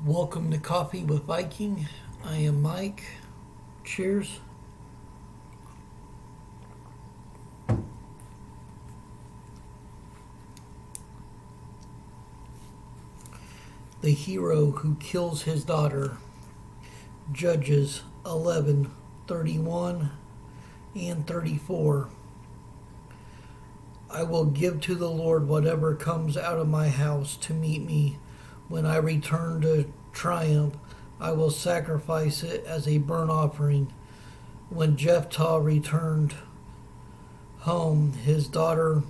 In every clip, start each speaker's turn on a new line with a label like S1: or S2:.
S1: Welcome to Coffee with Viking. I am Mike. Cheers. The hero who kills his daughter. Judges 11:31 and 34. I will give to the Lord whatever comes out of my house to meet me. When I return to triumph, I will sacrifice it as a burnt offering. When Jephthah returned home, his daughter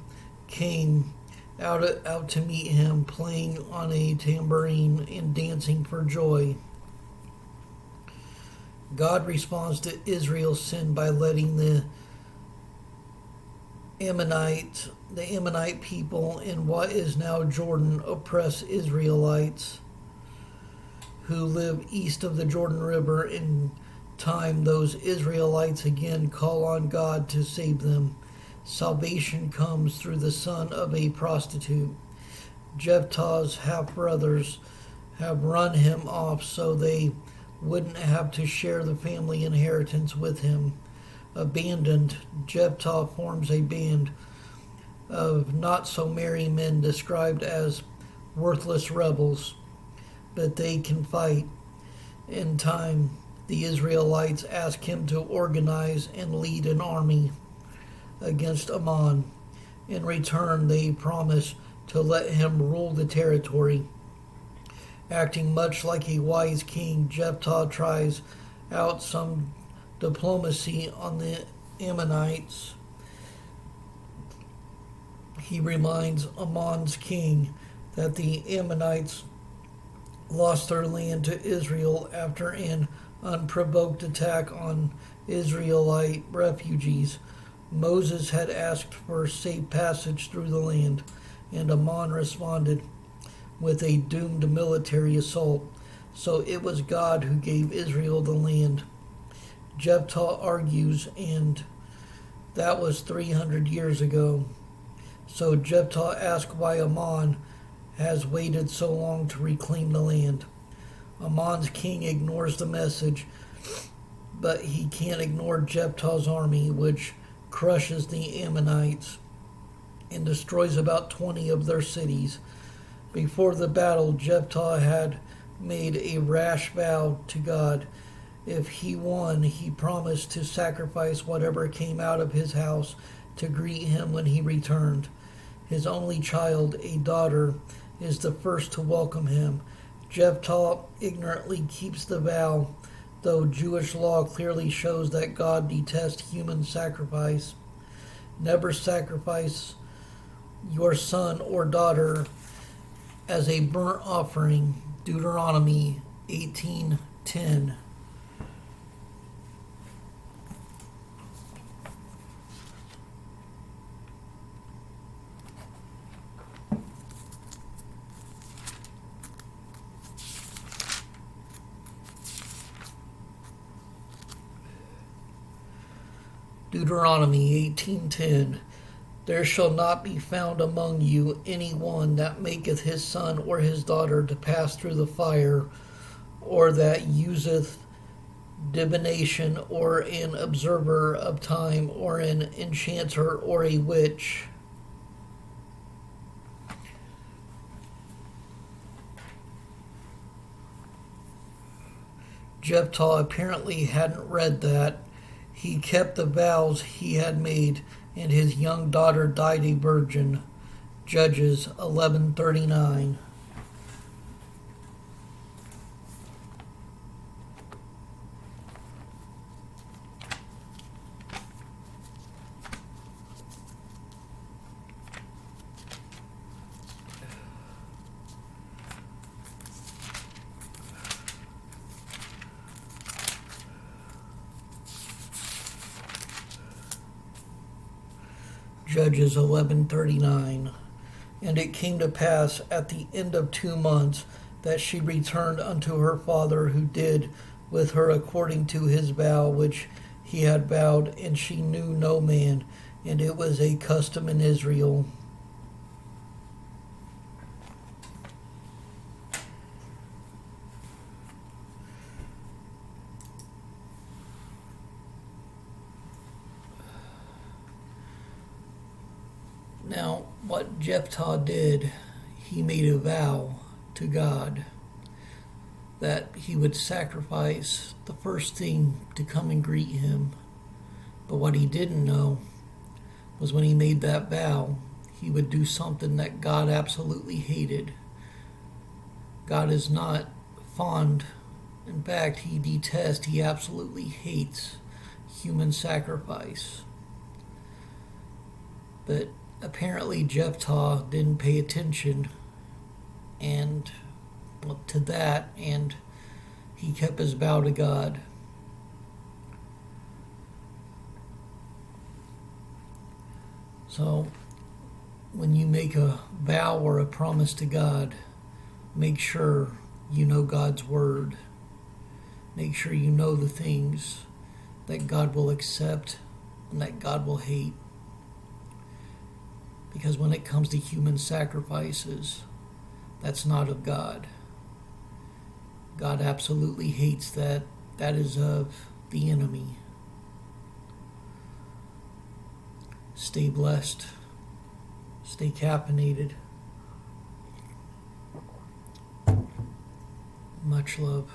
S1: came out to meet him, playing on a tambourine and dancing for joy. God responds to Israel's sin by letting the Ammonite people in what is now Jordan oppress Israelites who live east of the Jordan River. In time, those Israelites again call on God to save them. Salvation comes through the son of a prostitute. Jephthah's half-brothers have run him off so they wouldn't have to share the family inheritance with him. Abandoned, Jephthah forms a band of not-so-merry men described as worthless rebels, but they can fight. In time, the Israelites ask him to organize and lead an army against Ammon. In return, they promise to let him rule the territory. Acting much like a wise king, Jephthah tries out some diplomacy on the Ammonites. He reminds Ammon's king that the Ammonites lost their land to Israel after an unprovoked attack on Israelite refugees. Moses had asked for safe passage through the land, and Ammon responded with a doomed military assault. So it was God who gave Israel the land. Jephthah argues, and that was 300 years ago. So Jephthah asks why Ammon has waited so long to reclaim the land. Ammon's king ignores the message, but he can't ignore Jephthah's army, which crushes the Ammonites and destroys about 20 of their cities. Before the battle, Jephthah had made a rash vow to God. If he won, he promised to sacrifice whatever came out of his house to greet him when he returned. His only child, a daughter, is the first to welcome him. Jephthah ignorantly keeps the vow, though Jewish law clearly shows that God detests human sacrifice. Never sacrifice your son or daughter as a burnt offering. Deuteronomy 18:10. Deuteronomy 18:10. There shall not be found among you any one that maketh his son or his daughter to pass through the fire, or that useth divination, or an observer of time, or an enchanter, or a witch. Jephthah apparently hadn't read that. He kept the vows he had made, and his young daughter died a virgin. Judges 11:39. Judges 11:39. And it came to pass at the end of 2 months that she returned unto her father, who did with her according to his vow which he had vowed, and she knew no man, and it was a custom in Israel. what Jephthah did, he made a vow to God that he would sacrifice the first thing to come and greet him. But what he didn't know was when he made that vow, he would do something that God absolutely hated. God is not fond. In fact, he detests, he absolutely hates human sacrifice. But apparently Jephthah didn't pay attention to that, and he kept his vow to God. So when you make a vow or a promise to God, make sure you know God's word. Make sure you know the things that God will accept and that God will hate. Because when it comes to human sacrifices, that's not of God. God absolutely hates that. That is of the enemy. Stay blessed. Stay caffeinated. Much love.